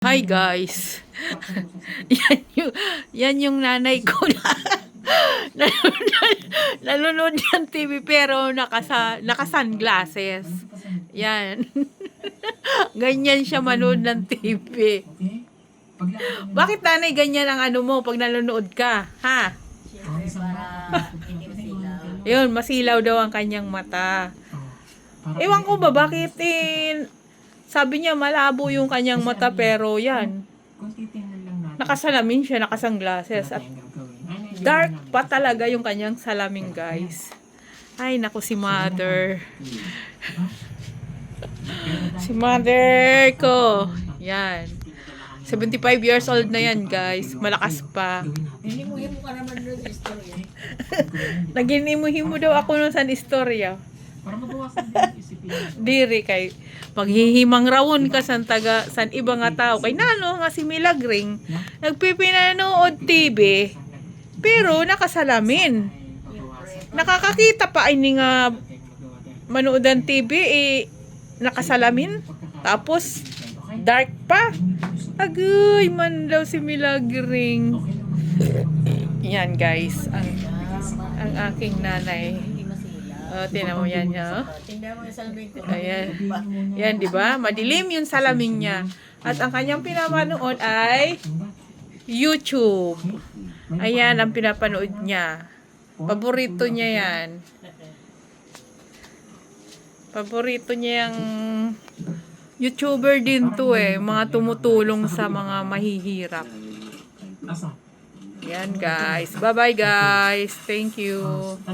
Hi guys. yan yung nanay ko na nanonood ng TV pero naka-sunglasses. Yan. Ganyan siya manood ng TV. Bakit nanay ganyan ang ano mo pag nanonood ka? Ha? Siyempre para hindi masilaw. Yun, masilaw daw ang kanyang mata. Ewan ko ba bakit sabi niya malabo yung kanyang mata pero yan. Nakasalamin siya, nakasunglasses at dark pa talaga yung kanyang salamin, guys. Ay, naku si mother. Si mother ko. Yan. 75 years old na yan, guys. Malakas pa. Hinimuhin mo ka naman doon sa istorya. Naginimuhin mo daw ako nun sa istorya. Para mabawasan din yung isipin. Diri kay paghihimang rawon ka san iba nga tao kay nano nga si Milagring nagpipinanood TV pero nakasalamin. Nakakakita pa ini nga manood ng TV nakasalamin tapos dark pa. Agoy man daw si Milagring. Yan guys ang aking nanay. Hindi masilaw. Tinan mo yan niya. Tingnan mo yung salamin ko. Ayan. Yan, di ba? Madilim yung salamin niya. At ang kanyang pinapanood ay YouTube. Ayan ang pinapanood niya. Paborito niya yan. Paborito niya yung YouTuber din to mga tumutulong sa mga mahihirap. Asa? Yan guys. Bye-bye guys. Thank you.